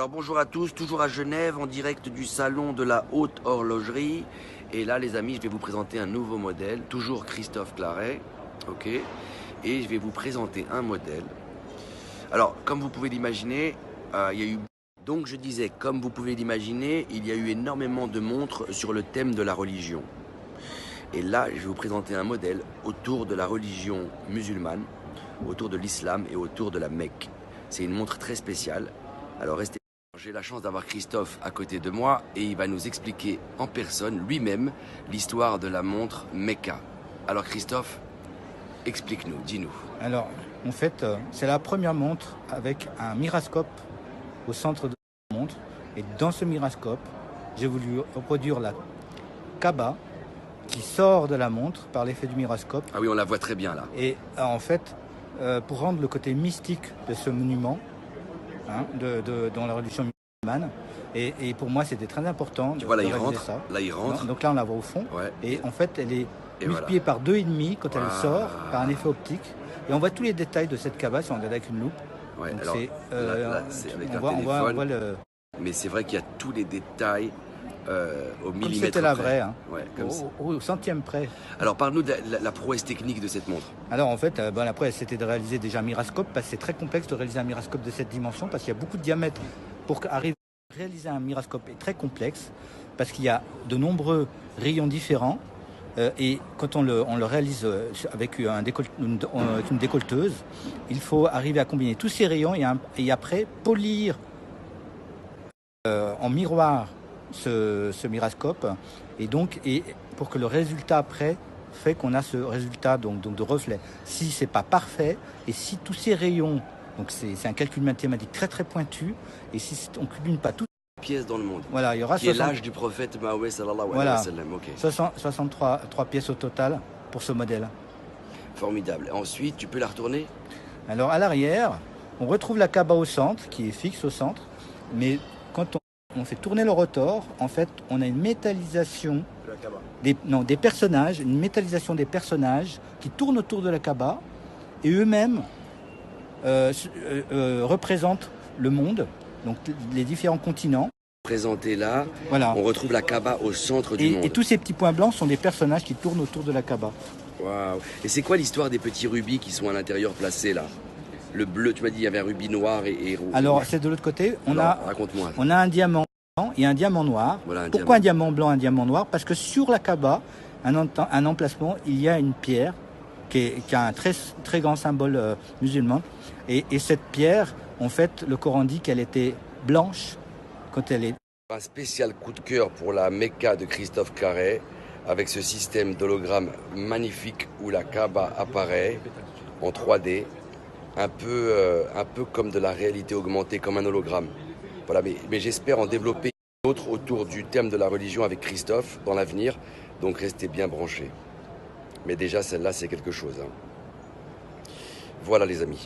Alors bonjour à tous, toujours à Genève, en direct du salon de la haute horlogerie. Et là les amis, je vais vous présenter un nouveau modèle, toujours Christophe Claret, ok. Et je vais vous présenter un modèle. Alors comme vous pouvez l'imaginer, il y a eu... Donc je disais, comme vous pouvez l'imaginer, il y a eu énormément de montres sur le thème de la religion. Et là, je vais vous présenter un modèle autour de la religion musulmane, autour de l'islam et autour de la Mecque. C'est une montre très spéciale. Alors restez. J'ai la chance d'avoir Christophe à côté de moi et il va nous expliquer en personne, lui-même, l'histoire de la montre Mecca. Alors Christophe, explique-nous, dis-nous. Alors, en fait, c'est la première montre avec un mirascope au centre de la montre. Et dans ce mirascope, j'ai voulu reproduire la Kaaba qui sort de la montre par l'effet du mirascope. Ah oui, on la voit très bien là. Et en fait, pour rendre le côté mystique de ce monument, dans la religion musulmane. Et pour moi, c'était très important tu vois, là, de il réaliser rentre, ça. Là, il rentre. Donc là, on la voit au fond. Ouais. Et en fait, elle est multipliée voilà. par 2,5 quand elle sort, par un effet optique. Et on voit tous les détails de cette Kaaba si on regarde avec une loupe. Ouais, donc alors, là, c'est avec un téléphone. On voit le... Mais c'est vrai qu'il y a tous les détails au millimètre. Comme c'était la près. vraie, hein. Ouais, au centième près. Alors parle-nous de la prouesse technique de cette montre. Alors en fait, la prouesse c'était de réaliser déjà un mirascope, parce que c'est très complexe de réaliser un mirascope de cette dimension, parce qu'il y a beaucoup de diamètres. Pour arriver à réaliser un mirascope est très complexe, parce qu'il y a de nombreux rayons différents, et quand on le réalise avec une décolleteuse, il faut arriver à combiner tous ces rayons et après polir en miroir ce mirascope, et pour que le résultat après fait qu'on a ce résultat donc de reflet. Si c'est pas parfait, et si tous ces rayons, donc c'est un calcul mathématique très très pointu, et si on ne combine pas toutes les pièces dans le monde, voilà, il y aura qui est l'âge du prophète Mahomet sallallahu alayhi wa sallam. Okay. 63 pièces au total pour ce modèle. Formidable. Ensuite, tu peux la retourner. Alors à l'arrière, on retrouve la Kaaba au centre, qui est fixe au centre, mais quand on fait tourner le rotor, en fait, on a une métallisation des personnages, une métallisation des personnages qui tournent autour de la Kaaba, et eux-mêmes représentent le monde, donc les différents continents. Présenté là, voilà. On retrouve la Kaaba au centre du monde. Et tous ces petits points blancs sont des personnages qui tournent autour de la Kaaba. Waouh. Et c'est quoi l'histoire des petits rubis qui sont à l'intérieur placés là? Le bleu, tu m'as dit, il y avait un rubis noir et rouge. Alors, c'est de l'autre côté. Raconte-moi. On a un diamant blanc et un diamant noir. Voilà, Pourquoi un diamant blanc et un diamant noir? Parce que sur la Kaaba, un emplacement, il y a une pierre qui a un très, très grand symbole musulman. Et cette pierre, en fait, le Coran dit qu'elle était blanche quand elle est... Un spécial coup de cœur pour la Mecca de Christophe Claret, avec ce système d'hologramme magnifique où la Kaaba apparaît en 3D. Un peu comme de la réalité augmentée, comme un hologramme. Voilà, mais j'espère en développer d'autres autour du thème de la religion avec Christophe dans l'avenir, donc restez bien branchés. Mais déjà, celle-là, c'est quelque chose. Hein. Voilà les amis.